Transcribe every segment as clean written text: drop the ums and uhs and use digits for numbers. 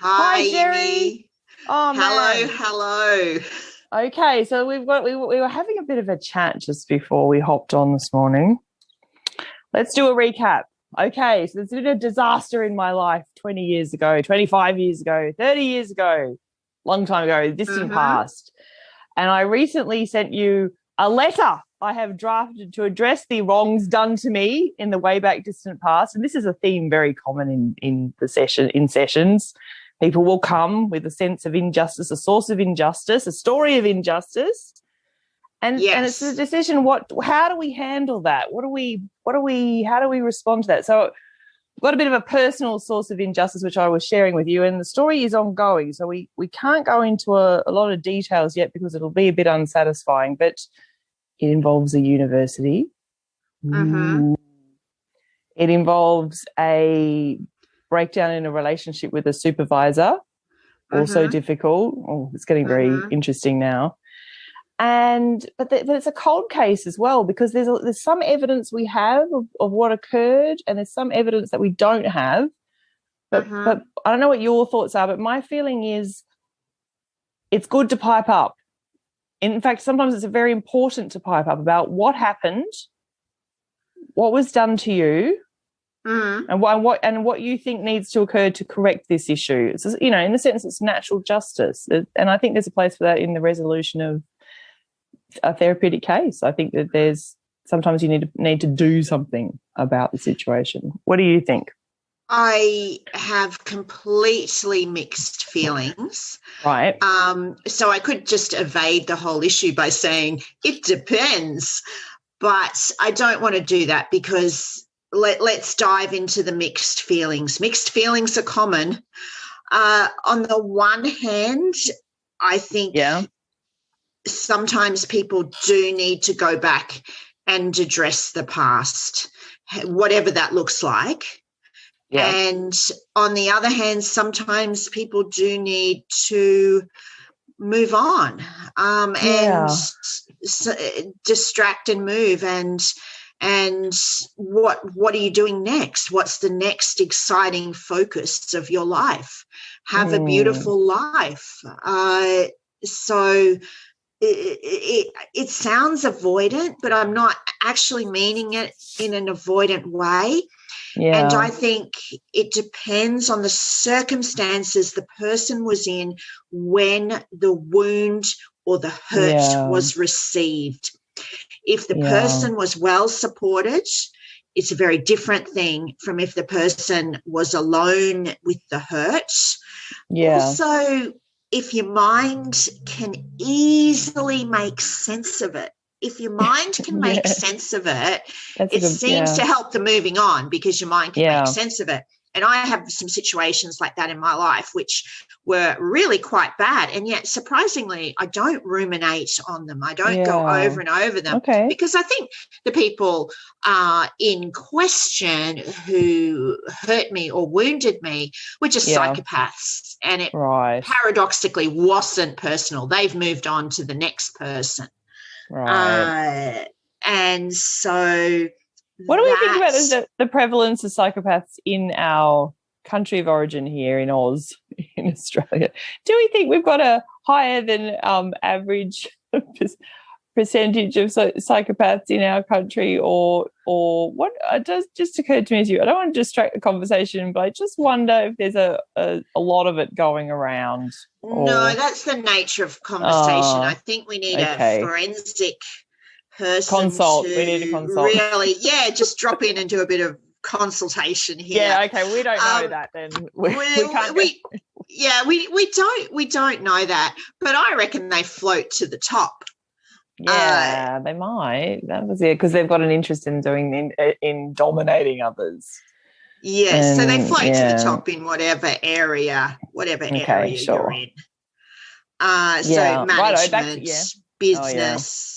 Hi, Gerri. Amy. Oh, Hello, man. hello. Okay, so we were having a bit of a chat just before we hopped on this morning. Let's do a recap. Okay, so there's been a disaster in my life 20 years ago, 25 years ago, 30 years ago, long time ago, distant past. And I recently sent you a letter I have drafted to address the wrongs done to me in the way back distant past. And this is a theme very common in sessions. People will come with a sense of injustice, a source of injustice, a story of injustice. And it's a decision, how do we handle that? How do we respond to that? So I've got a bit of a personal source of injustice, which I was sharing with you, and the story is ongoing. So we can't go into a lot of details yet because it'll be a bit unsatisfying, but it involves a university. Mm-hmm. It involves a breakdown in a relationship with a supervisor, also difficult. Oh, it's getting very interesting now. But it's a cold case as well, because there's some evidence we have of what occurred, and there's some evidence that we don't have. But I don't know what your thoughts are, but my feeling is it's good to pipe up. In fact, sometimes it's very important to pipe up about what happened, what was done to you, and what you think needs to occur to correct this issue. It's, in a sense, it's natural justice, and I think there's a place for that in the resolution of a therapeutic case. I think that there's sometimes you need to do something about the situation. What do you think? I have completely mixed feelings. Right. So I could just evade the whole issue by saying it depends, but I don't want to do that because let's dive into the mixed feelings. Mixed feelings are common. On the one hand, I think sometimes people do need to go back and address the past, whatever that looks like. Yeah. And on the other hand, sometimes people do need to move on and distract and move and what are you doing next? What's the next exciting focus of your life? Have a beautiful life. So it sounds avoidant, but I'm not actually meaning it in an avoidant way. Yeah. And I think it depends on the circumstances the person was in when the wound or the hurt was received. If the person was well supported, it's a very different thing from if the person was alone with the hurt. Yeah. Also, if your mind can easily make sense of it, if your mind can make sense of it, it seems to help the moving on because your mind can make sense of it. And I have some situations like that in my life which were really quite bad. And yet, surprisingly, I don't ruminate on them. I don't go over and over them because I think the people in question who hurt me or wounded me were just psychopaths. And it paradoxically wasn't personal. They've moved on to the next person. Right. And so what do we think about the prevalence of psychopaths in our country of origin here in Oz, in Australia? Do we think we've got a higher than average percentage of psychopaths in our country, or what? It does just occur to me as you. I don't want to distract the conversation, but I just wonder if there's a lot of it going around. No, that's the nature of conversation. I think we need a forensic person we need a consult. Really, just drop in and do a bit of consultation here. Yeah, okay, we don't know that then. We don't know that, but I reckon they float to the top. Yeah, they might. That was it, because they've got an interest in in dominating others. Yes, so they float to the top in whatever area you're in. So management, business.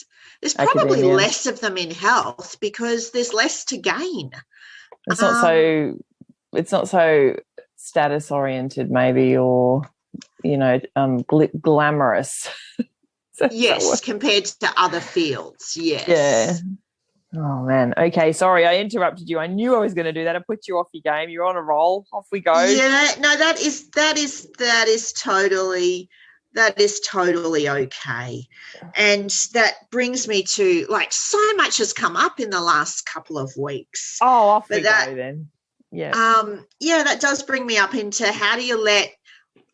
There's probably less of them in health because there's less to gain. It's not so status oriented, maybe, or glamorous. Yes, compared to other fields. Yes. Oh man. Okay, sorry, I interrupted you. I knew I was going to do that. I put you off your game. You're on a roll. Off we go. Yeah, no, that is totally okay. And that brings me to, like, so much has come up in the last couple of weeks. Oh, off we go then. Yeah. Yeah, that does bring me up into, how do you let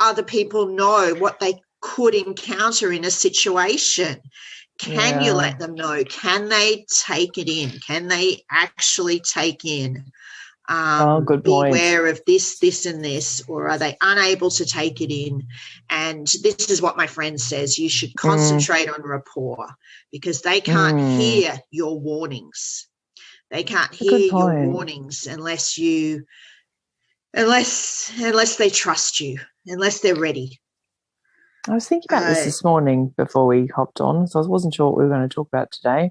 other people know what they could encounter in a situation? Can you let them know? Can they take it in? Can they actually take in? Good point. Beware of this, this, and this, or are they unable to take it in? And this is what my friend says: you should concentrate on rapport, because they can't hear your warnings. They can't hear your warnings unless they trust you, unless they're ready. I was thinking about this morning before we hopped on, so I wasn't sure what we were going to talk about today.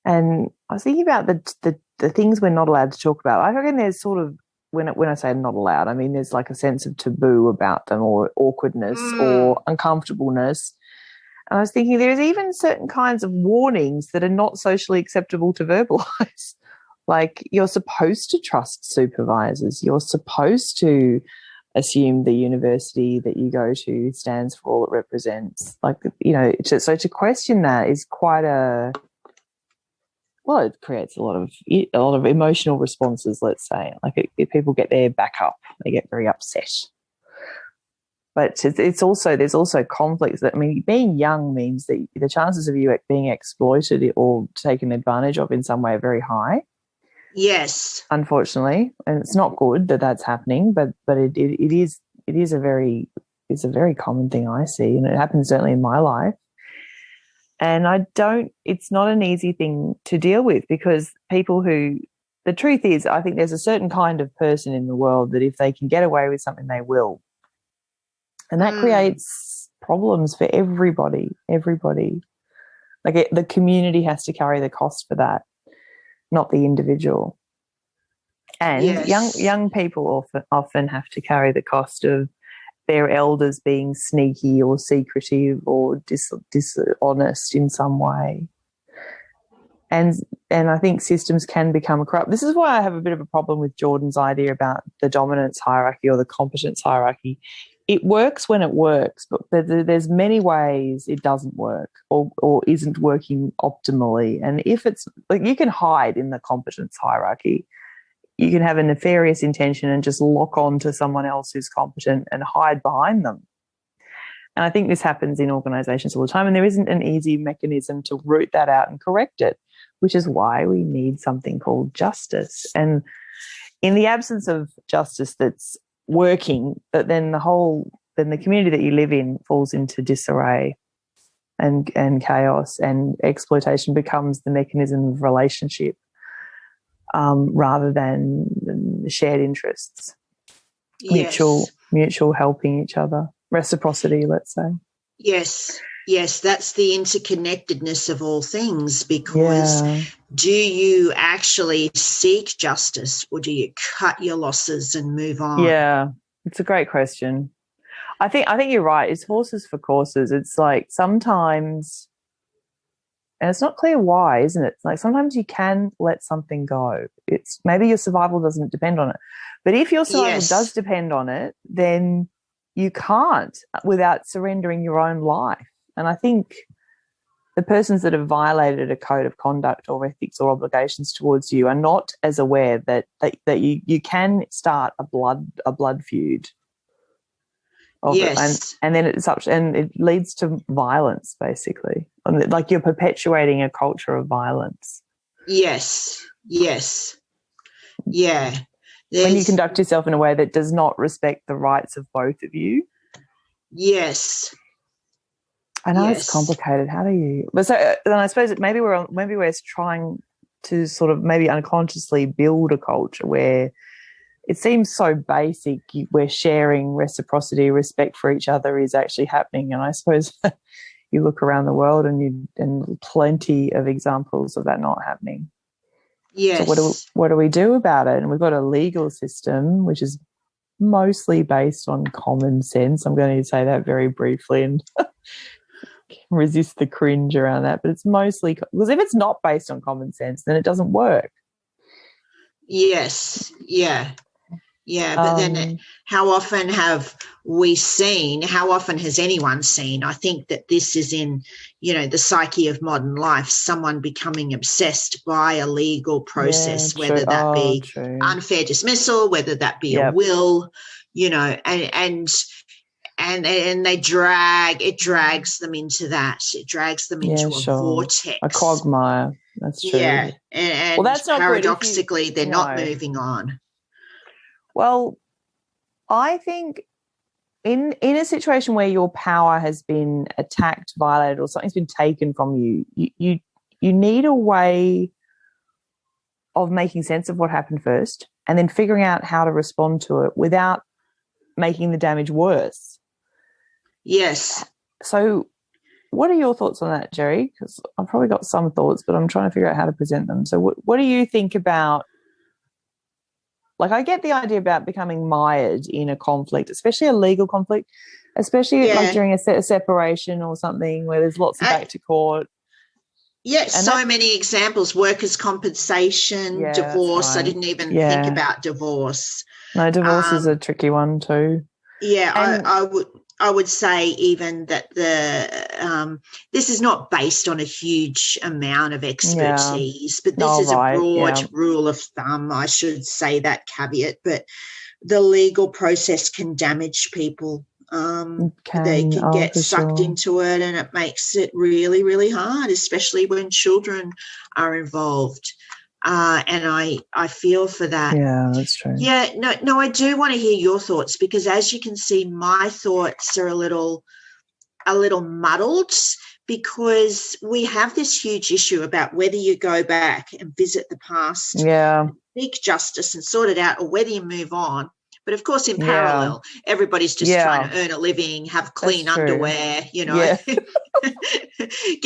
And I was thinking about the things we're not allowed to talk about. I reckon there's sort of, when I say not allowed, I mean there's like a sense of taboo about them, or awkwardness or uncomfortableness. And I was thinking there's even certain kinds of warnings that are not socially acceptable to verbalize. Like, you're supposed to trust supervisors. You're supposed to assume the university that you go to stands for all it represents. Like, you know, so to question that is quite it creates a lot of emotional responses, let's say. Like, people get their back up, they get very upset. But there's also conflicts. That, I mean, being young means that the chances of you being exploited or taken advantage of in some way are very high. Yes, unfortunately, and it's not good that that's happening. But it is a very common thing I see, and it happens certainly in my life. And it's not an easy thing to deal with, because the truth is, I think there's a certain kind of person in the world that if they can get away with something, they will. And that creates problems for everybody. Like, the community has to carry the cost for that, not the individual. And young people often have to carry the cost of their elders being sneaky or secretive or dishonest in some way. And I think systems can become corrupt. This is why I have a bit of a problem with Jordan's idea about the dominance hierarchy or the competence hierarchy. It works when it works, but there's many ways it doesn't work or isn't working optimally. And if it's like, you can hide in the competence hierarchy. You can have a nefarious intention and just lock on to someone else who's competent and hide behind them. And I think this happens in organisations all the time, and there isn't an easy mechanism to root that out and correct it, which is why we need something called justice. And in the absence of justice that's working, but then the community that you live in falls into disarray and chaos, and exploitation becomes the mechanism of relationship rather than shared interests, mutual helping each other, reciprocity, let's say. Yes, that's the interconnectedness of all things, because do you actually seek justice, or do you cut your losses and move on? Yeah, it's a great question. I think you're right. It's horses for courses. It's like sometimes, and it's not clear why, isn't it? Like, sometimes you can let something go. It's maybe your survival doesn't depend on it. But if your survival does depend on it, then you can't without surrendering your own life. And I think the persons that have violated a code of conduct or ethics or obligations towards you are not as aware that you can start a blood feud. And then it leads to violence, basically. Like, you're perpetuating a culture of violence. Yes. Yeah. When you conduct yourself in a way that does not respect the rights of both of you. Yes. I know it's complicated. How do you? But so then I suppose maybe we're trying to sort of maybe unconsciously build a culture where it seems so basic, where sharing, reciprocity, respect for each other is actually happening. And I suppose you look around the world and plenty of examples of that not happening. Yes. So what do we do about it? And we've got a legal system which is mostly based on common sense. I'm going to say that very briefly and resist the cringe around that, but it's mostly because if it's not based on common sense, then it doesn't work. Yes. Yeah. Yeah, but then how often have we seen, how often has anyone seen, I think that this is in, the psyche of modern life, someone becoming obsessed by a legal process, whether that be unfair dismissal, whether that be a will, and they drags them into that. It drags them into a vortex. A quagmire. That's true. Yeah, and that's not paradoxically, they're not moving on. Well, I think in a situation where your power has been attacked, violated, or something's been taken from you, you need a way of making sense of what happened first and then figuring out how to respond to it without making the damage worse. Yes. So what are your thoughts on that, Gerri? Because I've probably got some thoughts, but I'm trying to figure out how to present them. So what do you think about, like, I get the idea about becoming mired in a conflict, especially a legal conflict, especially like during a separation or something where there's lots of back to court. Yeah, so many examples, workers' compensation, divorce. Right. I didn't even think about divorce. No, divorce is a tricky one too. Yeah, I would say even that this is not based on a huge amount of expertise, but this is a broad rule of thumb. I should say that caveat, but the legal process can damage people. They can get sucked into it, and it makes it really, really hard, especially when children are involved. And I feel for that. Yeah, that's true. Yeah, no, I do want to hear your thoughts, because as you can see, my thoughts are a little muddled, because we have this huge issue about whether you go back and visit the past, seek justice and sort it out, or whether you move on. But of course, in parallel, everybody's just trying to earn a living, have clean underwear, get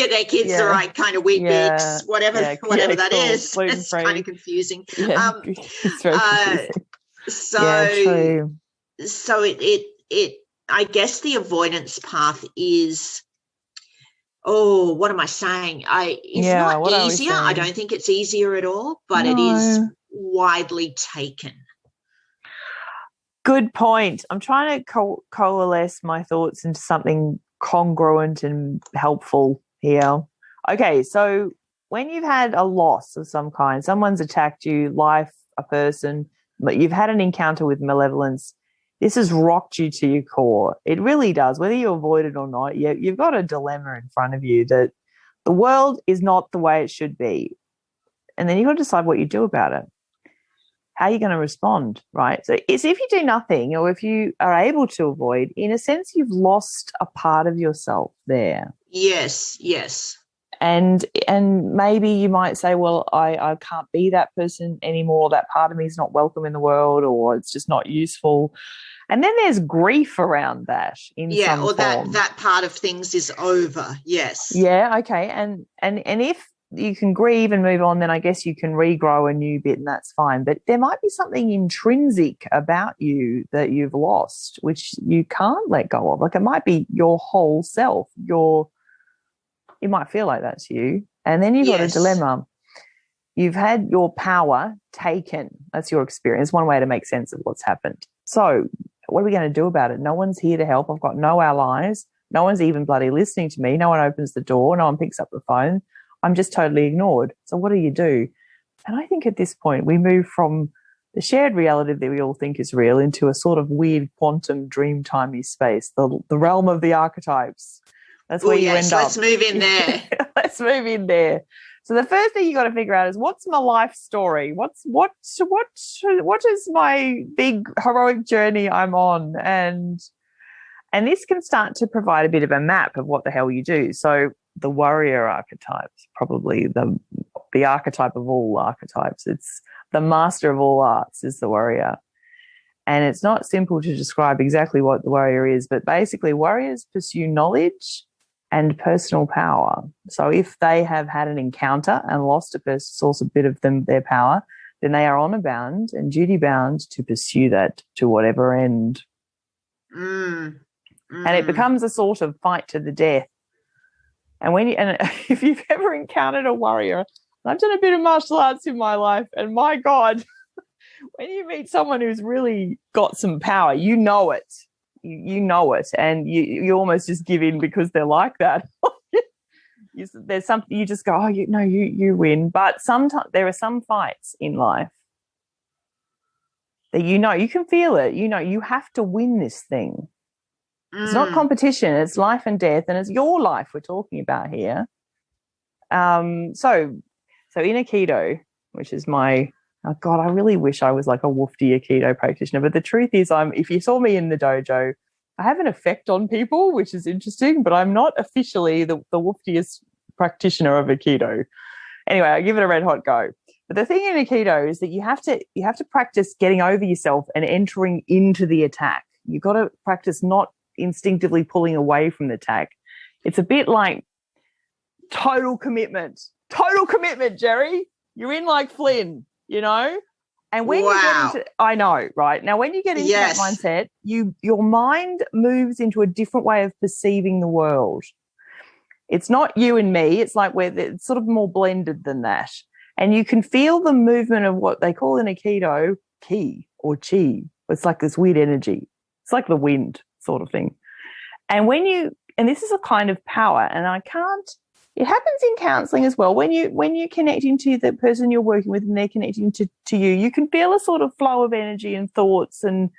their kids the right kind of wheat bix, whatever that is. It's kind of confusing. It's very confusing. So it I guess the avoidance path is, what am I saying? It's not easier. I don't think it's easier at all, but it is widely taken. Good point. I'm trying to coalesce my thoughts into something congruent and helpful here. Okay, so when you've had a loss of some kind, someone's attacked you, life, a person, but you've had an encounter with malevolence, this has rocked you to your core. It really does. Whether you avoid it or not, you've got a dilemma in front of you that the world is not the way it should be. And then you've got to decide what you do about it. How are you going to respond, right? So it's if you do nothing, or if you are able to avoid, in a sense, you've lost a part of yourself there. Yes. And maybe you might say, well, I can't be that person anymore. That part of me is not welcome in the world, or it's just not useful. And then there's grief around that in some form. that part of things is over. Yes. Yeah. Okay. And if you can grieve and move on, then I guess you can regrow a new bit, and that's fine. But there might be something intrinsic about you that you've lost, which you can't let go of. Like, it might be your whole self. It might feel like that to you. And then you've got a dilemma. You've had your power taken. That's your experience. One way to make sense of what's happened. So what are we going to do about it? No one's here to help. I've got no allies. No one's even bloody listening to me. No one opens the door. No one picks up the phone. I'm just totally ignored. So what do you do? And I think at this point we move from the shared reality that we all think is real into a sort of weird quantum dreamtimey space, the realm of the archetypes. That's where you end up. Let's move in there. Let's move in there. So the first thing you got to figure out is, what's my life story? What is my big heroic journey I'm on? And this can start to provide a bit of a map of what the hell you do. So the warrior archetype is probably the archetype of all archetypes. It's the master of all arts is the warrior. And it's not simple to describe exactly what the warrior is, but basically warriors pursue knowledge and personal power. So if they have had an encounter and lost a source, a bit of their power, then they are honor bound and duty bound to pursue that to whatever end. And it becomes a sort of fight to the death And if you've ever encountered a warrior, I've done a bit of martial arts in my life, and my God, when you meet someone who's really got some power, you know it. You know it, and you almost just give in because they're like that. There's something you just go, oh, you win. But sometimes there are some fights in life that you can feel it. You have to win this thing. It's not competition. It's life and death, and it's your life we're talking about here. So in Aikido, which is my oh God, I really wish I was like a woofy Aikido practitioner. But the truth is, if you saw me in the dojo, I have an effect on people, which is interesting, but I'm not officially the woofiest practitioner of Aikido. Anyway, I give it a red hot go. But the thing in Aikido is that you have to practice getting over yourself and entering into the attack. You've got to practice not instinctively pulling away from the attack. It's a bit like total commitment. Total commitment, Gerri. You're in like Flynn, And when you get into, I know, right? Now, when you get into that mindset, your mind moves into a different way of perceiving the world. It's not you and me. It's like it's sort of more blended than that. And you can feel the movement of what they call in Aikido ki or chi. It's like this weird energy. It's like the wind sort of thing. And this is a kind of power, and it happens in counselling as well. When you're connecting to the person you're working with and they're connecting to you, you can feel a sort of flow of energy and thoughts and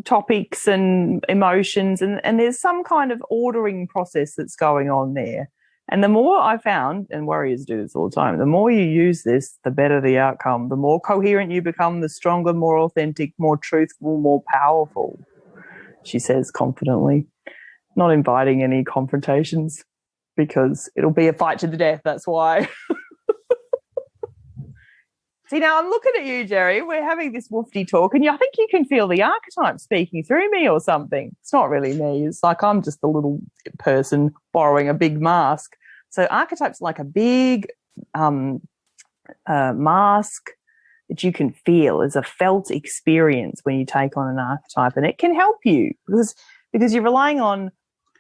topics and emotions, and there's some kind of ordering process that's going on there. And the more I found, and warriors do this all the time, the more you use this, the better the outcome. The more coherent you become, the stronger, more authentic, more truthful, more powerful, she says confidently, not inviting any confrontations because it'll be a fight to the death. That's why. See, now I'm looking at you, Gerri. We're having this woofy talk, and I think you can feel the archetype speaking through me or something. It's not really me. It's like I'm just a little person borrowing a big mask. So archetype's like a big mask that you can feel as a felt experience when you take on an archetype, and it can help you because you're relying on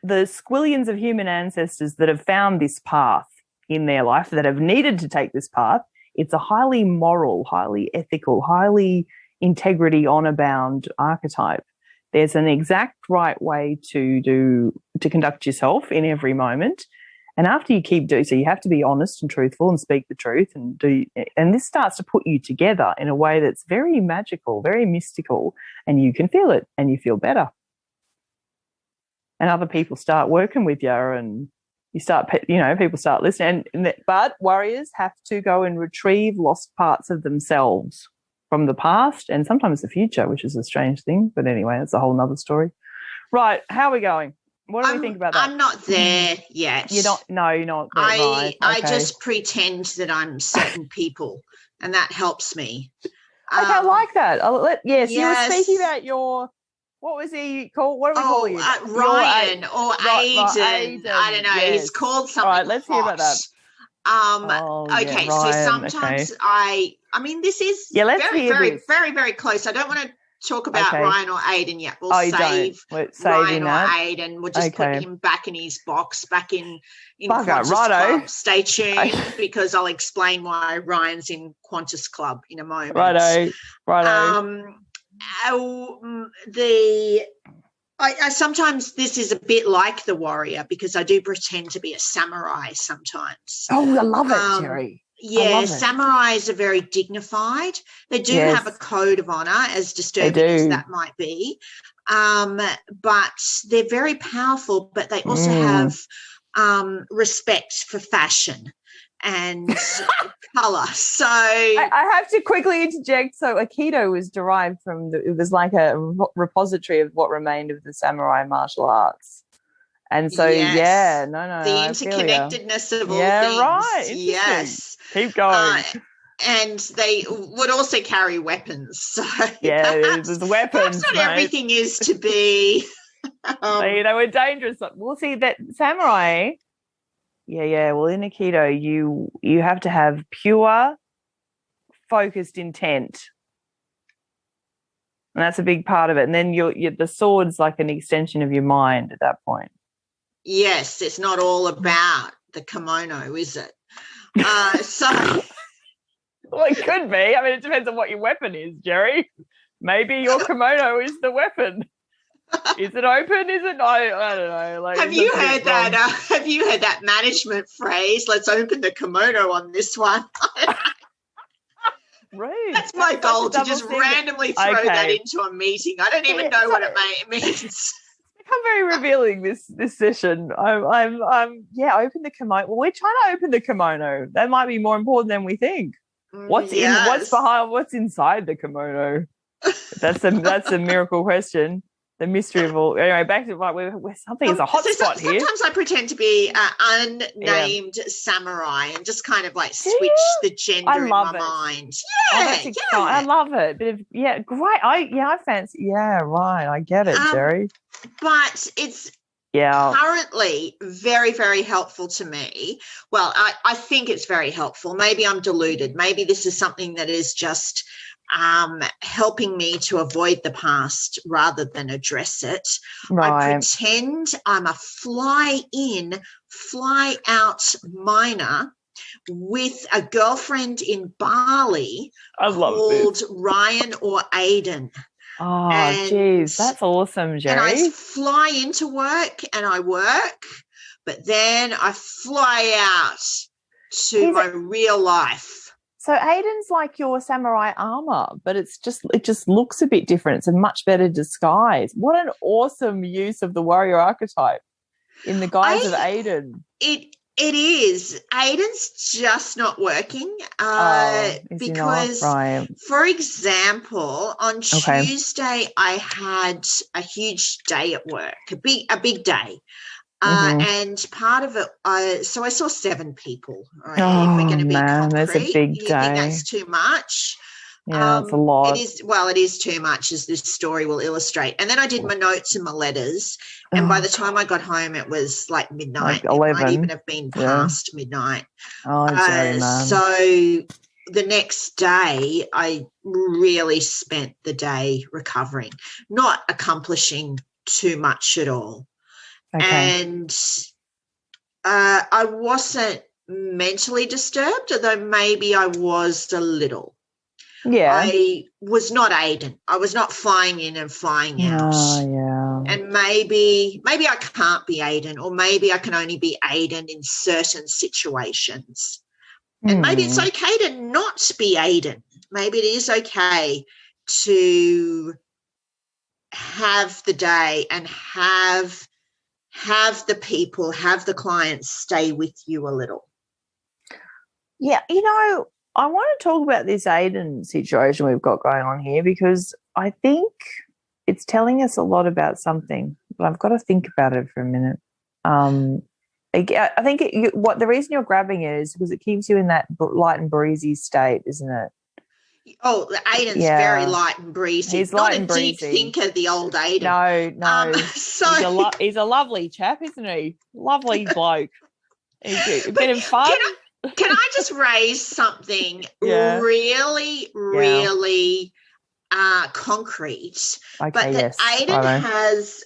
the squillions of human ancestors that have found this path in their life, that have needed to take this path. It's a highly moral, highly ethical, highly integrity, honor-bound archetype. There's an exact right way to conduct yourself in every moment. And after you keep doing so, you have to be honest and truthful and speak the truth and this starts to put you together in a way that's very magical, very mystical, and you can feel it and you feel better. And other people start working with you, and people start listening. But warriors have to go and retrieve lost parts of themselves from the past and sometimes the future, which is a strange thing. But anyway, it's a whole nother story. Right, how are we going? What do we think about that? I'm not there yet. You're not? No, you're not there. Right. I just pretend that I'm certain people, and that helps me. Okay, I like that. Yes, you were speaking about your... What was he called? What do we call you? Ryan or Aiden. I don't know. Yes. He's called something. All right, let's hear about that. Okay, Ryan, so sometimes I mean, this is very, very, very close. I don't want to talk about Ryan or Aiden yet. We'll save Ryan or Aiden. We'll just put him back in his box, back in Qantas Club. Stay tuned because I'll explain why Ryan's in Qantas Club in a moment. Righto. I sometimes this is a bit like the warrior because I do pretend to be a samurai sometimes. Oh, I love it, Gerri. Yeah, samurais are very dignified. They do have a code of honor, as disturbing as that might be. But they're very powerful, but they also have respect for fashion and colour. So I have to quickly interject. So Aikido was derived from it was like a repository of what remained of the samurai martial arts. And so, the interconnectedness of all things. Right. Yes. Keep going. And they would also carry weapons. So there's weapons. Not everything is to be. They were dangerous. We'll see that samurai. Yeah. Well, in Aikido, you have to have pure, focused intent, and that's a big part of it. And then the sword's like an extension of your mind at that point. Yes, it's not all about the kimono, is it? So Well, it could be. I mean, it depends on what your weapon is, Gerri. Maybe your kimono is the weapon. Is it open? Is it? I don't know. Like, have you heard that? Have you heard that management phrase? Let's open the kimono on this one. Rude. That's my goal, to just randomly throw that into a meeting. I don't even know what it means. It's become very revealing, this session. I'm open the kimono. Well, we're trying to open the kimono. That might be more important than we think. What's inside the kimono? That's a miracle question. The mystery of all. Anyway, back to where something is a hot spot here. Sometimes I pretend to be an unnamed samurai and just kind of like switch the gender in my mind. Yeah, that's exciting. I love it. Great. I fancy. Yeah, right. I get it, Gerri. But it's currently very, very helpful to me. Well, I think it's very helpful. Maybe I'm deluded. Maybe this is something that is just helping me to avoid the past rather than address it. Right. I pretend I'm a fly-in, fly-out miner with a girlfriend in Bali called Ryan or Aiden. Oh, geez, that's awesome, Gerri. And I fly into work and I work, but then I fly out to my real life. So Aiden's like your samurai armor, but it just looks a bit different. It's a much better disguise. What an awesome use of the warrior archetype in the guise of Aiden. It is. Aiden's just not working because, for example, on Tuesday I had a huge day at work, a big day. And part of it, so I saw 7 people. Right? If we're going to be concrete, that's a big day. You think that's too much? Yeah, that's a lot. It is too much, as this story will illustrate. And then I did my notes and my letters, and by the time I got home, it was like midnight. Like 11. It might even have been past midnight. So the next day, I really spent the day recovering, not accomplishing too much at all. Okay. And I wasn't mentally disturbed, although maybe I was a little. Yeah. I was not Aiden. I was not flying in and flying out. And maybe I can't be Aiden, or maybe I can only be Aiden in certain situations. And maybe it's okay to not be Aiden. Maybe it is okay to have the day and have the people, have the clients stay with you a little. Yeah, I want to talk about this Aiden situation we've got going on here, because I think it's telling us a lot about something, but I've got to think about it for a minute. I think the reason you're grabbing it is because it keeps you in that light and breezy state, isn't it? Oh, Aiden's very light and breezy. He's not light and breezy. Deep thinker, the old Aiden. No. He's a lovely chap, isn't he? Lovely bloke. He's a bit of fun. Can I just raise something really concrete? Okay, but that Aiden has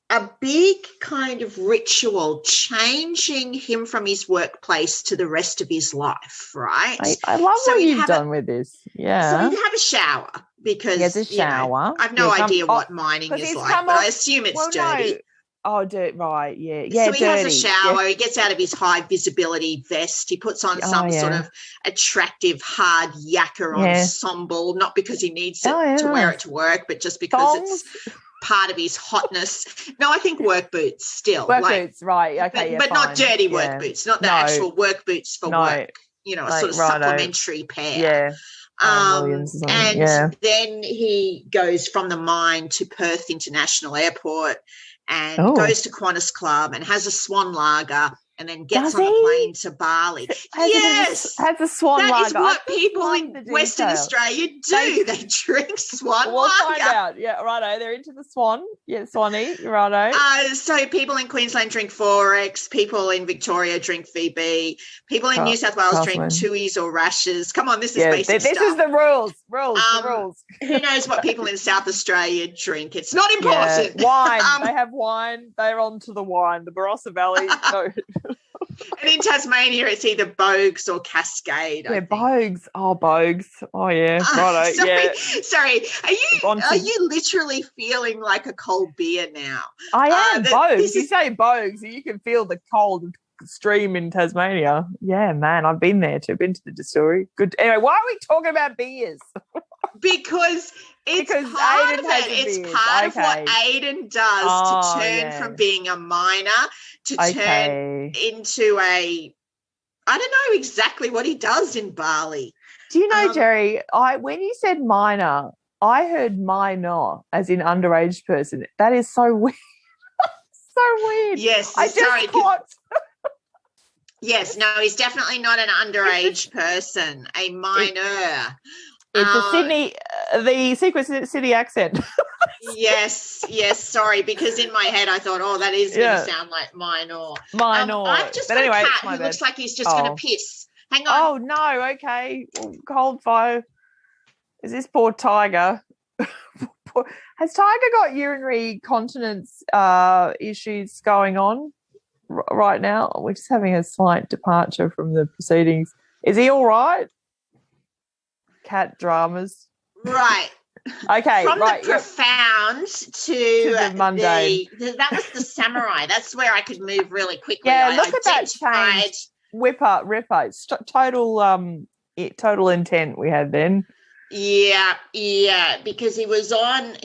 a big kind of ritual changing him from his workplace to the rest of his life, right? I love what you've done with this. Yeah. So he'd have a shower because he has a shower. I have no idea what mining is like, but I assume it's dirty. No. Oh, dirt, right, yeah. So he has a shower, he gets out of his high visibility vest, he puts on some sort of attractive hard yakka ensemble, not because he needs it to wear it to work, but just because it's part of his hotness. No, I think work boots still. Work boots, right, okay, but not dirty work boots, not the actual work boots for work, a sort of supplementary pair. Yeah. And then he goes from the mine to Perth International Airport and goes to Qantas Club and has a swan lager and then gets on the plane to Bali. Has a swan lager. That is what people in Western Australia do. They drink swan lager. We'll find out. Yeah, righto. They're into the swan. Yeah, swanny, righto. So people in Queensland drink Forex. People in Victoria drink VB. People in New South Wales drink Tuis or Rashes. Come on, this is basic stuff. This is the rules. The rules. Who knows what people in South Australia drink? It's not important. Wine. They have wine. They're on to the wine. The Barossa Valley. No. And in Tasmania, it's either bogues or cascade. Yeah, bogues. Oh, bogues. Oh, yeah. Righto. Sorry. Are you literally feeling like a cold beer now? I am. Bogues. You say bogues, you can feel the cold stream in Tasmania. Yeah, man. I've been there too. Been to the distillery. Good. Anyway, why are we talking about beers? Because part of it. It's part of what Aidan does to turn from being a miner to turn into a, I don't know exactly what he does in Bali. Do you know, Gerri, when you said minor, I heard minor as in underage person. That is so weird. So weird. Yes. I just caught. Yes, no, he's definitely not an underage person, a minor. It's the secret city accent. Yes, sorry, because in my head I thought, that is going to sound like minor. I've just got a cat who looks like he's just going to piss. Hang on. Oh, no, okay. Cold fire. Is this poor Tiger? Has Tiger got urinary continence issues going on right now? We're just having a slight departure from the proceedings. Is he all right? Cat dramas. Right. Okay. From the profound to the mundane. That was the samurai. That's where I could move really quickly. Yeah, look at that change. Ripper. It's total intent we had then. Yeah, because he was on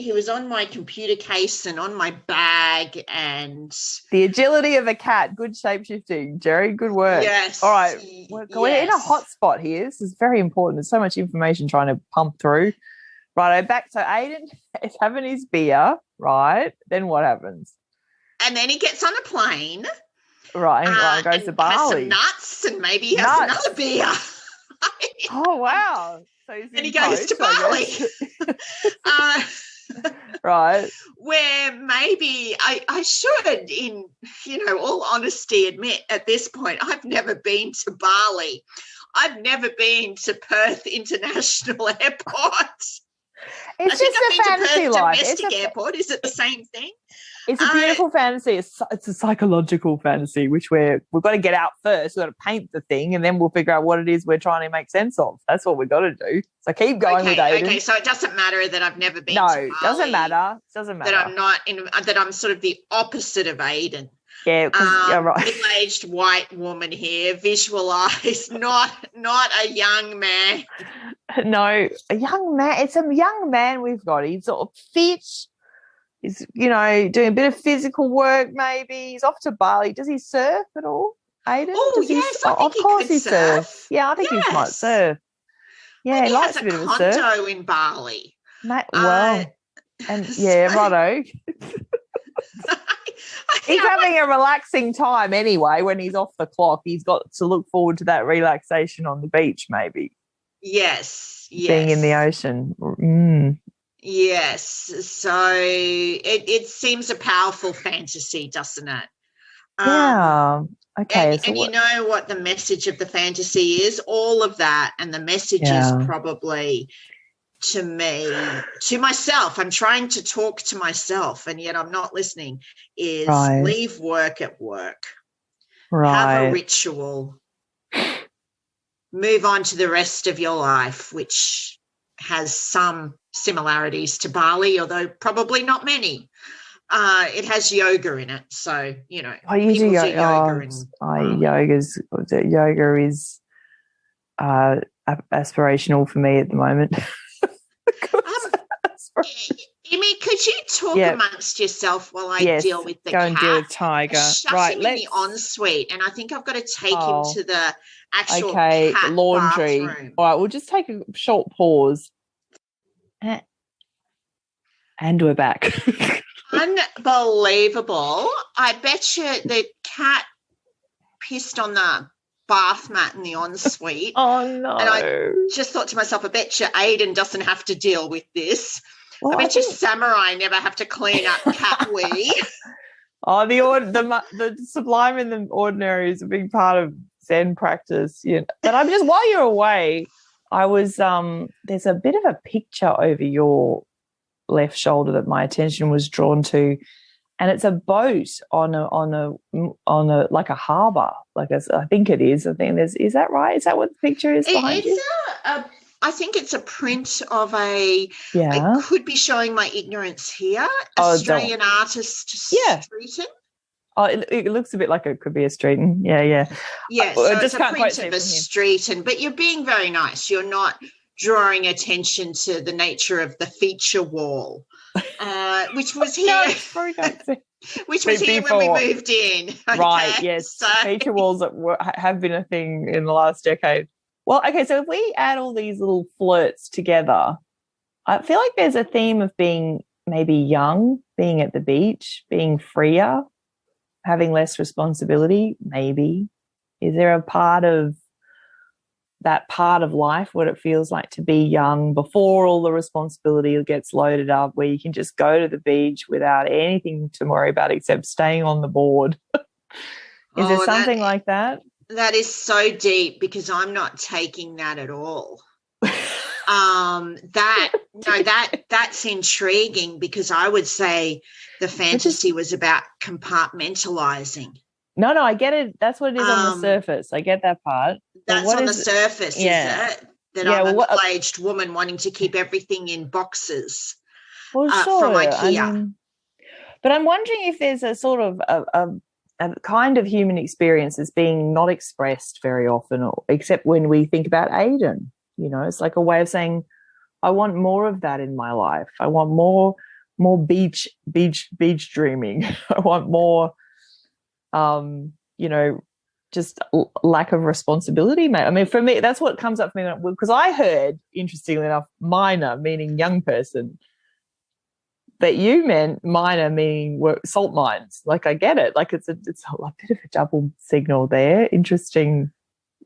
my computer case and on my bag, and the agility of a cat. Good shape-shifting, Gerri. Good work. Yes. All right. We're in a hot spot here. This is very important. There's so much information trying to pump through. Right, back to Aidan is having his beer, right? Then what happens? And then he gets on a plane. Right, and goes to Bali. Has some nuts, and maybe he has another beer. Oh, wow. So and he goes to Bali. Right. Where maybe I should, in all honesty, admit at this point, I've never been to Bali. I've never been to Perth International Airport. It's just a fantasy life. Domestic airport. Is it the same thing? It's a beautiful fantasy. It's a psychological fantasy, which we've got to get out first. We've got to paint the thing, and then we'll figure out what it is we're trying to make sense of. That's what we've got to do. So keep going with Aidan. Okay, so it doesn't matter that I've never been to Bali. No, doesn't matter. That I'm not that I'm sort of the opposite of Aidan. Yeah, you're right. Middle-aged white woman here, visualised, not a young man. No, a young man. It's a young man we've got. He's sort of fit. He's, doing a bit of physical work maybe. He's off to Bali. Does he surf at all, Aidan? Oh, yes, I think of course he surfs. Yeah, I think he might surf. Yeah, he likes a bit of a surf. Condo in Bali. Righto. He's having a relaxing time anyway. When he's off the clock, he's got to look forward to that relaxation on the beach maybe. Yes. Being in the ocean. Mm. Yes. So it seems a powerful fantasy, doesn't it? Yeah. Okay. And you know what the message of the fantasy is? All of that. And the message is probably to me, to myself, I'm trying to talk to myself and yet I'm not listening, is leave work at work. Have a ritual. Move on to the rest of your life, which has some similarities to Bali, although probably not many. It has yoga in it, so I use yoga. Yoga is aspirational for me at the moment. Amy, could you talk amongst yourself while I deal with the cat? Go and deal with Tiger. Shut him in the ensuite, and I think I've got to take him to the actual cat laundry. bathroom. All right, we'll just take a short pause. And we're back. Unbelievable. I bet you the cat pissed on the bath mat in the ensuite. Oh, no. And I just thought to myself, I bet you Aidan doesn't have to deal with this. Well, I bet you samurai never have to clean up cat wee. Oh, the sublime and the ordinary is a big part of Zen practice. But I'm just, while you're away, I was there's a bit of a picture over your left shoulder that my attention was drawn to. and it's a boat on a like a harbour, I think it is. I think is that right? Is that what the picture is behind you? I think it's a print of I could be showing my ignorance here. Australian artist Streeton. Oh, it looks a bit like it could be a Streeton. Yeah. Yeah, so it's a print of a Streeton, but you're being very nice. You're not drawing attention to the nature of the feature wall, which was here. Which was here when we moved in. Okay? Right, yes. So. Feature walls have been a thing in the last decade. Well, okay, so if we add all these little flirts together, I feel like there's a theme of being maybe young, being at the beach, being freer, having less responsibility, maybe. Is there a part of life, what it feels like to be young before all the responsibility gets loaded up, where you can just go to the beach without anything to worry about except staying on the board? Is there something like that? That is so deep, because I'm not taking that at all. That's intriguing, because I would say the fantasy was about compartmentalizing. No, I get it. That's what it is on the surface. I get that part. That's on the surface, is it? That I'm a middle-aged woman wanting to keep everything in boxes from IKEA. But I'm wondering if there's a sort of a kind of human experience that's being not expressed very often, except when we think about Aiden. You know, it's like a way of saying, I want more of that in my life. I want more beach dreaming. I want more, just lack of responsibility, mate. I mean, for me, that's what comes up for me, because I heard, interestingly enough, minor meaning young person, but you meant minor meaning salt mines. Like, I get it. Like, it's a bit of a double signal there. Interesting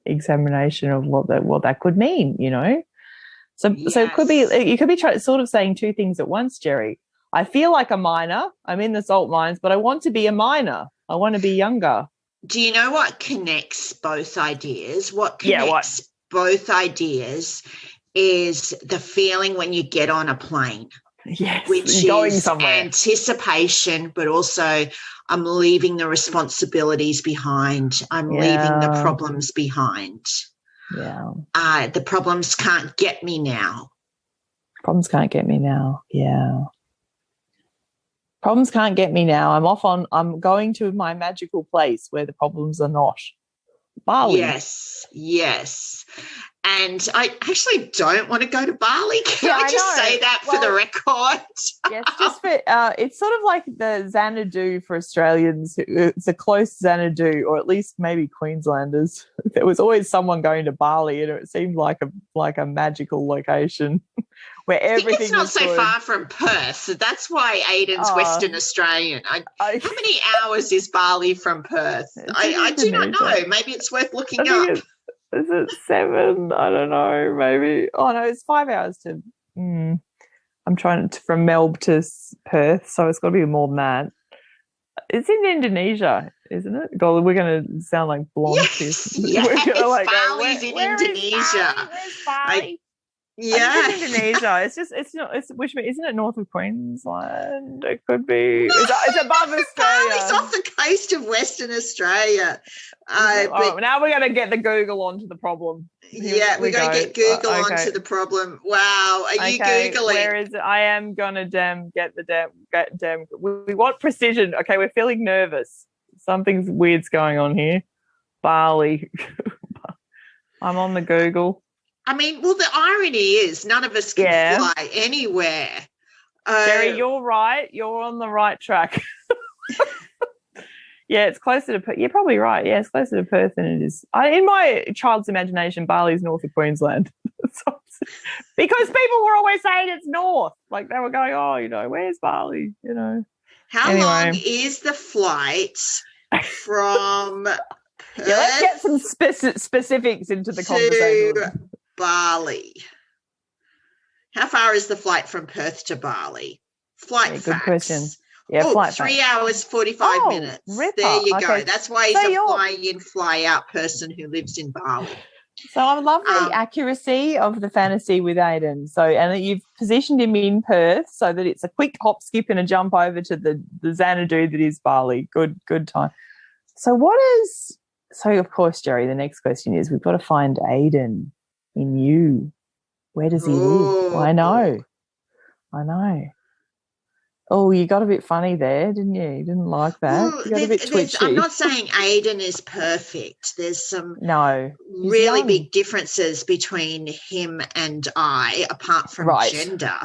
examination of what that could mean, you know. So it could be, you could be sort of saying two things at once, Gerri. I feel like a miner. I'm in the salt mines, but I want to be a miner. I want to be younger. Do you know what connects both ideas? What connects both ideas is the feeling when you get on a plane. Yes, which going is somewhere. Anticipation, but also I'm leaving the responsibilities behind. I'm leaving the problems behind. Yeah. The problems can't get me now. Problems can't get me now. Yeah. Problems can't get me now. I'm going to my magical place where the problems are not. Bali. Yes. And I actually don't want to go to Bali. Can I just say that for the record? Yes, just for it's sort of like the Xanadu for Australians. It's a close Xanadu, or at least maybe Queenslanders. There was always someone going to Bali, and it seemed like a magical location where everything. It's not so far from Perth, so that's why Aiden's Western Australian. How many hours is Bali from Perth? I do not know. Maybe it's worth looking up. Is it 7? I don't know. Maybe. Oh no, it's 5 hours to. I'm trying from Melbourne to Perth, so it's got to be more than that. It's in Indonesia, isn't it? God, we're going to sound like blonde. Yes, Bali's in Indonesia. Where's Bali? Yeah, it's Indonesia. Isn't it north of Queensland? It could be. It's above Australia. Bali's off the coast of Western Australia. Now we're going to get the Google onto the problem. We're going to get Google onto the problem. Wow, are you Googling? Where is it? I am going to get the damn. We want precision. Okay, we're feeling nervous. Something's weird's going on here. Bali. I'm on the Google. I mean, well, the irony is none of us can fly anywhere. Gerri, you're right. You're on the right track. Yeah, it's closer to Perth. You're probably right. Yeah, it's closer to Perth than it is. In my child's imagination, Bali's north of Queensland. Because people were always saying it's north. Like they were going, where's Bali? You know. How long is the flight from Perth? Yeah, let's get some specifics into the conversation. Bali. How far is the flight from Perth to Bali? Flight facts. Good question. Yeah, flight 3 hours, 45 minutes. Ripper. There you go. That's why he's a fly-in, fly-out person who lives in Bali. So I love the Um, accuracy of the fantasy with Aiden. So, and that you've positioned him in Perth so that it's a quick hop, skip, and a jump over to the Xanadu that is Bali. Good time. So of course, Gerri, the next question is we've got to find Aiden in you. Where does he live? Well, I know. Oh, you got a bit funny there, didn't you? You didn't like that. Well, You got a bit twitchy. I'm not saying Aiden is perfect. There's some really young. big differences between him and I, apart from gender.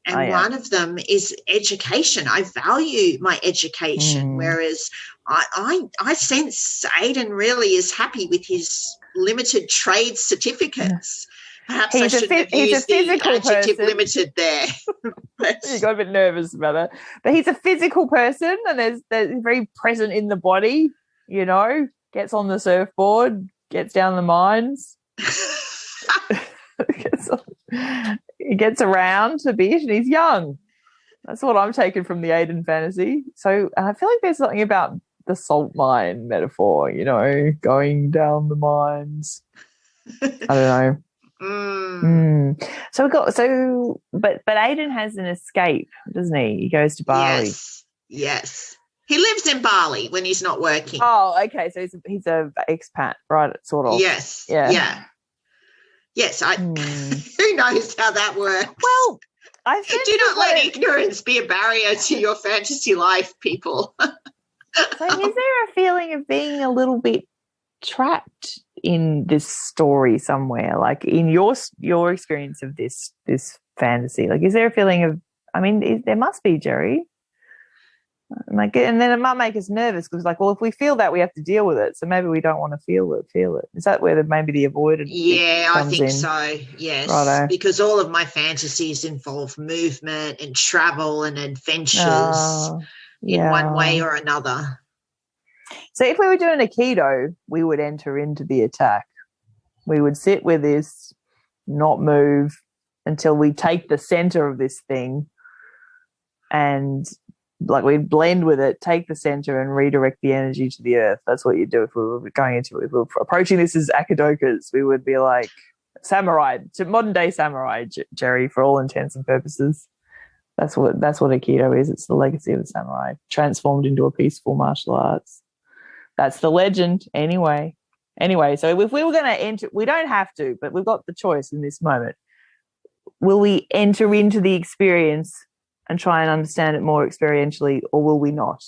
And one of them is education. I value my education, whereas I sense Aiden really is happy with his limited trade certificates. Perhaps I shouldn't have used the adjective limited there. You got a bit nervous about that. But he's a physical person, and there's very present in the body, you know, gets on the surfboard, gets down the mines. He gets around a bit, and he's young. That's what I'm taking from the Aiden fantasy. So I feel like there's something about the salt mine metaphor, you know, going down the mines. I don't know. But Aiden has an escape, doesn't he? He goes to Bali. Yes. He lives in Bali when he's not working. Oh, okay. So he's a expat, right? Sort of. Yes. Yeah. Yes. Who knows how that works? Well, do not let ignorance be a barrier to your fantasy life, people. So is there a feeling of being a little bit trapped in this story somewhere, like in your experience of this fantasy? Like, is there a feeling of, I mean, there must be, Gerri. Like, and then it might make us nervous because, like, well, if we feel that, we have to deal with it. So maybe we don't want to feel it. Is that where maybe the avoided? Yeah, I think so. Yes, righto. Because all of my fantasies involve movement and travel and adventures in one way or another. So if we were doing Aikido, we would enter into the attack. We would sit with this, not move until we take the center of this thing, and like we'd blend with it, take the center and redirect the energy to the earth. That's what you do if we were going into it. If we were approaching this as Akidokas, we would be like samurai, to modern day samurai, Gerri, for all intents and purposes. That's what Aikido is. It's the legacy of the samurai transformed into a peaceful martial arts. That's the legend anyway. So if we were going to enter, we don't have to, but we've got the choice in this moment. Will we enter into the experience and try and understand it more experientially, or will we not?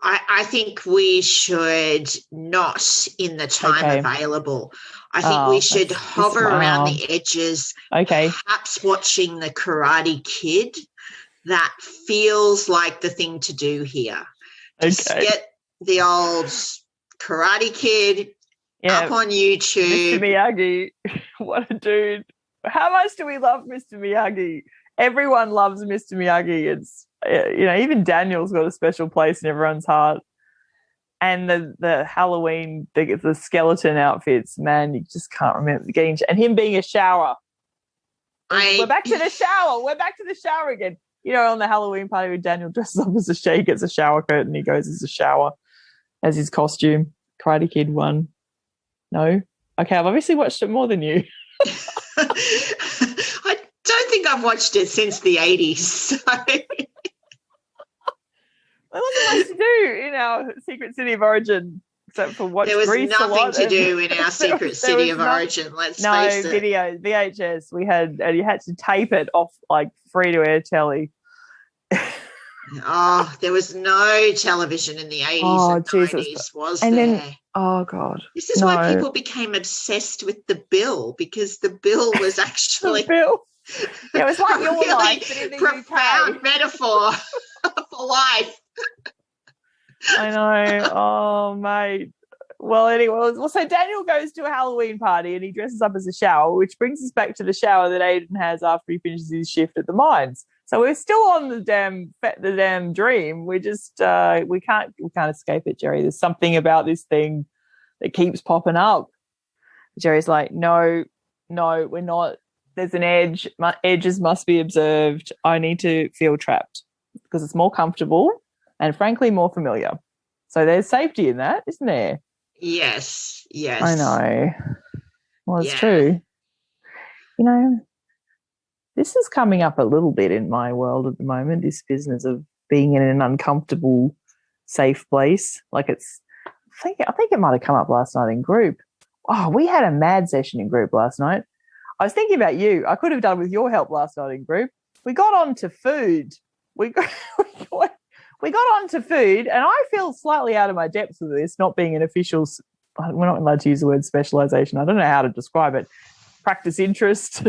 I think we should not in the time available. I think we should hover around the edges, perhaps watching the Karate Kid. That feels like the thing to do here. Just get the old Karate Kid up on YouTube. Mr. Miyagi, what a dude. How much do we love Mr. Miyagi? Everyone loves Mr. Miyagi. It's, you know, even Daniel's got a special place in everyone's heart. And the Halloween, the skeleton outfits, man, you just can't remember getting, and him being a shower. We're back to the shower. We're back to the shower again. You know, on the Halloween party where Daniel dresses up as a she gets a shower curtain, he goes as a shower as his costume. Karate Kid 1. No? Okay, I've obviously watched it more than you. I don't think I've watched it since the 80s. So. There wasn't much to do in our secret city of origin except for watch Grease a lot. There was nothing to do in our secret city of origin, let's face it. No, video, VHS. We had, and you had to tape it off like free-to-air telly. There was no television in the 80s and 90s, was there? Then, oh, God. This is why people became obsessed with the bill, because the bill was actually... the bill? Yeah, it was like your really life, but in the profound UK. Metaphor for life. I know. Oh, mate. Well, anyway, so Daniel goes to a Halloween party and he dresses up as a shower, which brings us back to the shower that Aiden has after he finishes his shift at the mines. So we're still on the damn dream. We just we can't escape it, Gerri. There's something about this thing that keeps popping up. Jerry's like, no, we're not. There's an edge. My edges must be observed. I need to feel trapped because it's more comfortable and, frankly, more familiar. So there's safety in that, isn't there? Yes, I yes. know. Well, it's Yeah. true. You know, this is coming up a little bit in my world at the moment, this business of being in an uncomfortable, safe place. Like I think it might have come up last night in group. Oh, we had a mad session in group last night. I was thinking about you. I could have done with your help last night in group. We got on to food. We got, we got on to food, and I feel slightly out of my depth with this, not being an official. We're not allowed to use the word specialization. I don't know how to describe it. Practice interest,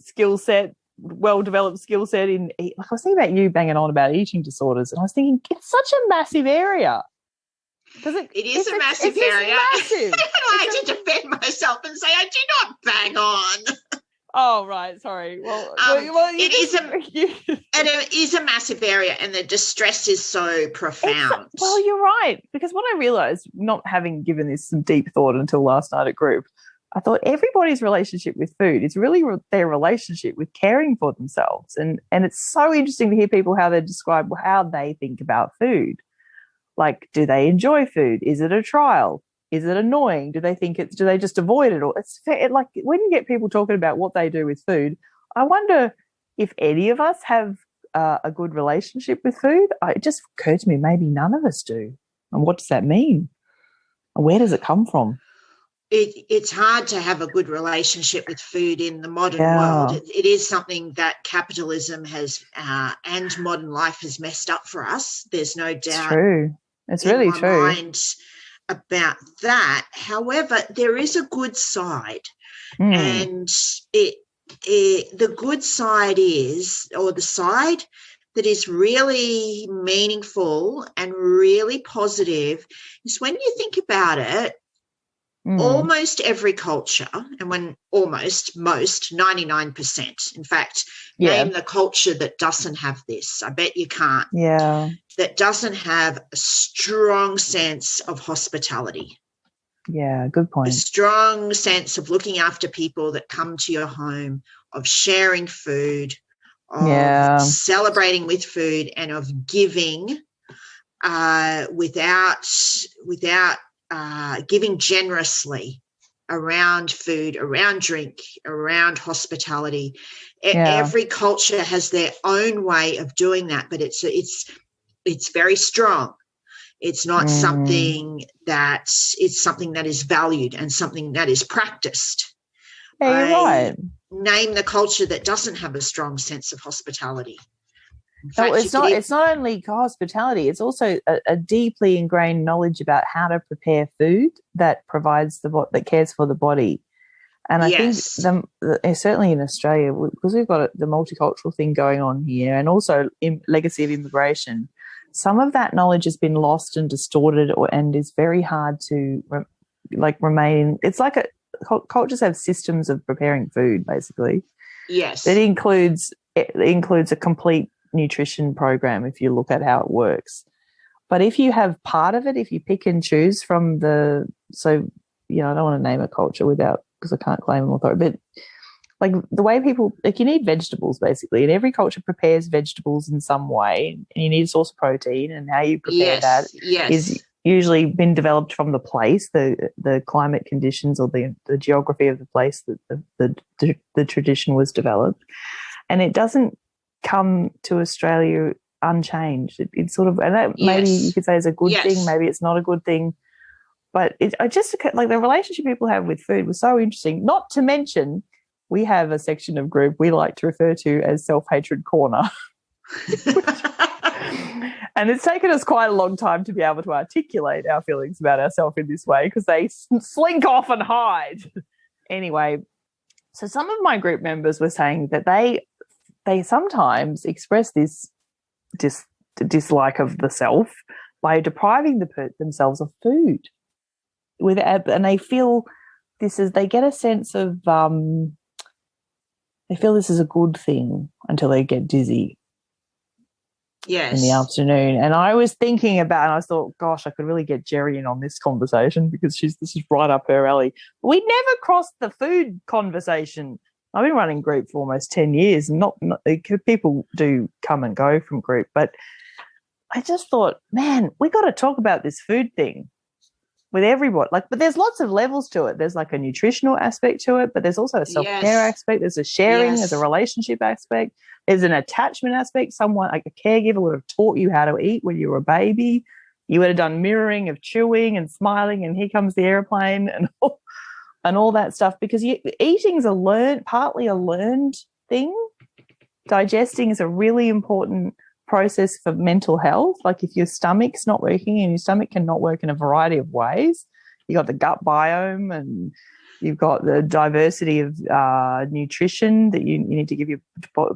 skill set, well-developed skill set in. Like I was thinking about you banging on about eating disorders, and I was thinking it's such a massive area. Because It is a massive area. Massive. I like to defend myself and say I do not bang on. Oh, right. Sorry. Well, it is a massive area, and the distress is so profound. Well, you're right. Because what I realized, not having given this some deep thought until last night at group, I thought everybody's relationship with food is really their relationship with caring for themselves. And it's so interesting to hear people how they describe how they think about food. Like, do they enjoy food? Is it a trial? Is it annoying? Do they just avoid it? Or like when you get people talking about what they do with food, I wonder if any of us have a good relationship with food. It just occurred to me maybe none of us do. And what does that mean? And where does it come from? It's hard to have a good relationship with food in the modern world. It is something that capitalism has and modern life has messed up for us. There's no doubt. It's true. It's really true. In my mind about that. However, there is a good side, and the good side is, or the side that is really meaningful and really positive, is when you think about it. Almost every culture, and when most 99%, in fact, name the culture that doesn't have this. I bet you can't. Yeah. That doesn't have a strong sense of hospitality. Yeah, good point. A strong sense of looking after people that come to your home, of sharing food, of celebrating with food, and of giving without giving generously around food, around drink, around hospitality. Every culture has their own way of doing that, but it's very strong. It's not something that is valued and something that is practiced. Yeah, you're right. Name the culture that doesn't have a strong sense of hospitality. No, it's not only hospitality, it's also a deeply ingrained knowledge about how to prepare food that that cares for the body. And I think certainly in Australia, because we've got the multicultural thing going on here, and also legacy of immigration, some of that knowledge has been lost and distorted, and is very hard to remain. It's like cultures have systems of preparing food, basically. Yes, it includes a complete nutrition program if you look at how it works. But if you have part of it, if you pick and choose from I don't want to name a culture because I can't claim an authority, but like the way people, like you need vegetables basically, and every culture prepares vegetables in some way, and you need a source of protein, and how you prepare that is usually been developed from the place, the climate conditions, or the geography of the place that the tradition was developed. And it doesn't come to Australia unchanged. It's sort of, and that maybe you could say is a good thing, maybe it's not a good thing. But I just like the relationship people have with food was so interesting. Not to mention, we have a section of group we like to refer to as self-hatred corner. And it's taken us quite a long time to be able to articulate our feelings about ourselves in this way, because they slink off and hide. Anyway, so some of my group members were saying that they sometimes express this dislike of the self by depriving themselves of food. And they feel they get a sense of they feel this is a good thing until they get dizzy in the afternoon. And I was thinking about, and I thought, gosh, I could really get Gerri in on this conversation, because this is right up her alley. But we never crossed the food conversation. I've been running group for almost 10 years, and not people do come and go from group, but I just thought, man, we got to talk about this food thing. with everybody. But there's lots of levels to it. There's like a nutritional aspect to it, but there's also a self-care aspect. There's a sharing, there's a relationship aspect. There's an attachment aspect. Someone like a caregiver would have taught you how to eat when you were a baby. You would have done mirroring of chewing and smiling, and here comes the airplane and all that stuff, because eating's partly a learned thing. Digesting is a really important process for mental health. Like if your stomach's not working, and your stomach can not work in a variety of ways, you got the gut biome, and you've got the diversity of nutrition that you need to give your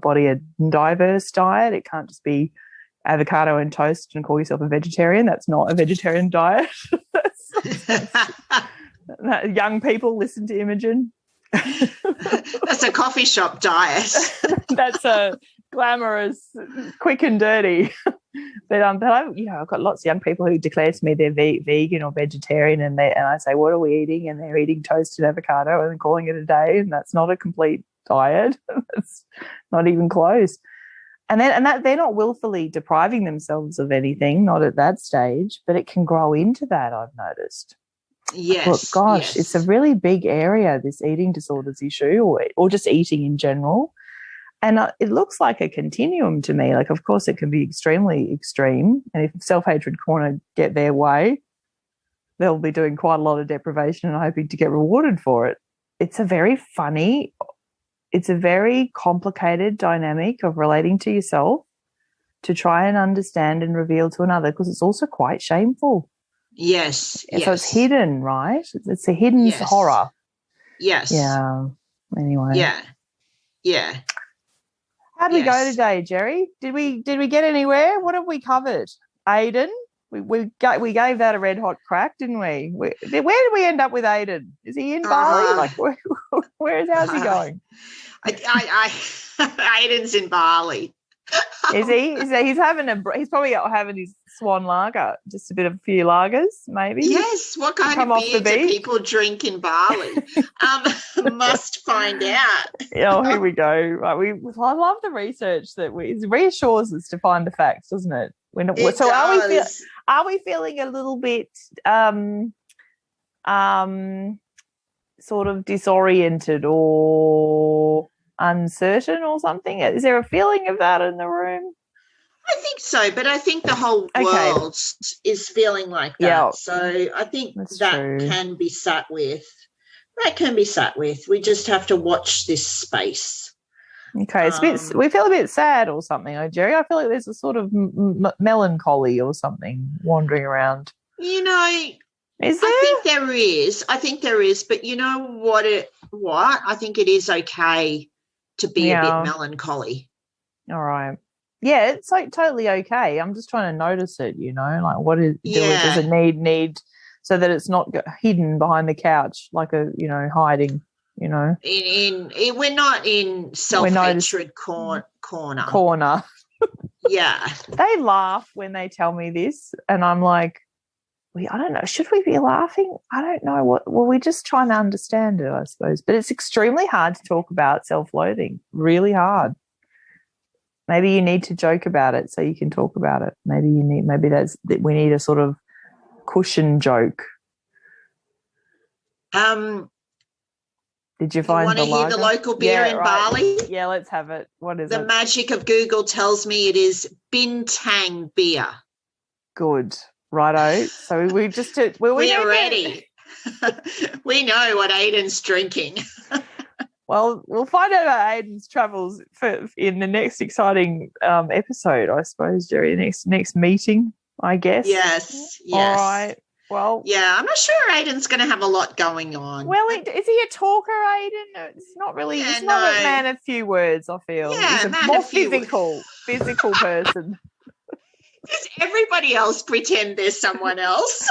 body a diverse diet. It can't just be avocado and toast and call yourself a vegetarian. That's not a vegetarian diet. Young people, listen to Imogen. That's a coffee shop diet. That's a glamorous, quick and dirty. But I've got lots of young people who declare to me they're vegan or vegetarian, and I say, what are we eating? And they're eating toast and avocado and calling it a day, and that's not a complete diet. It's not even close. And that they're not willfully depriving themselves of anything, not at that stage, but it can grow into that, I've noticed. Yes. But gosh, it's a really big area, this eating disorders issue, or just eating in general. And it looks like a continuum to me. Like, of course, it can be extremely extreme. And if self-hatred corner get their way, they'll be doing quite a lot of deprivation and hoping to get rewarded for it. It's a very complicated dynamic of relating to yourself to try and understand and reveal to another, because it's also quite shameful. Yes. So it's hidden, right? It's a hidden horror. Yes. Yeah. Anyway. Yeah. How'd we go today, Gerri? Did we get anywhere? What have we covered? Aiden, we gave that a red hot crack, didn't we? Where did we end up with Aiden? Is he in Bali? Like how's he going? Aiden's in Bali. Is he? He's probably having his swan lager, just a few lagers, maybe. Yes. What kind of beer do people drink in Bali? Must find out. Oh, here we go. Right, I love the research that it reassures us to find the facts, doesn't it? Are we feeling a little bit sort of disoriented or uncertain or something? Is there a feeling of that in the room? I think so, but I think the whole world is feeling like that. Yeah. So I think can be sat with. That can be sat with. We just have to watch this space. Okay, we feel a bit sad or something, Gerri. I feel like there's a sort of melancholy or something wandering around. Is there? I think there is. But you know what? I think it is okay to be a bit melancholy. All right. Yeah, it's like totally okay. I'm just trying to notice it, like what does it need so that it's not hidden behind the couch like hiding, we're not in self-hatred corner. Yeah. They laugh when they tell me this, and I'm like, I don't know, should we be laughing? I don't know we're just trying to understand it, I suppose. But it's extremely hard to talk about self-loathing, really hard. Maybe you need to joke about it so you can talk about it. Maybe we need a sort of cushion joke. Did you find want to hear the local beer in Bali? Yeah, let's have it. What is it? The magic of Google tells me it is Bintang beer. Good. Righto. So we just we're ready. We know what Aiden's drinking. Well, we'll find out about Aiden's travels in the next exciting episode, I suppose, Gerri. Next meeting, I guess. Yes. All right. Well, yeah, I'm not sure Aiden's going to have a lot going on. Well, is he a talker, Aiden? It's not really. Yeah, he's not a man of few words, I feel. Yeah, he's a more physical person. Does everybody else pretend there's someone else?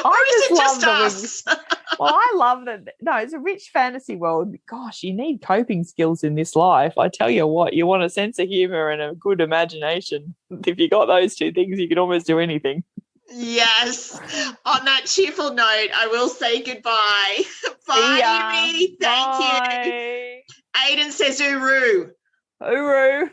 Or is it just us? Well, I love that. No, it's a rich fantasy world. Gosh, you need coping skills in this life. I tell you what, you want a sense of humour and a good imagination. If you got those two things, you can almost do anything. Yes. On that cheerful note, I will say goodbye. Bye, Evie. Thank you. Aiden says uru. Uru.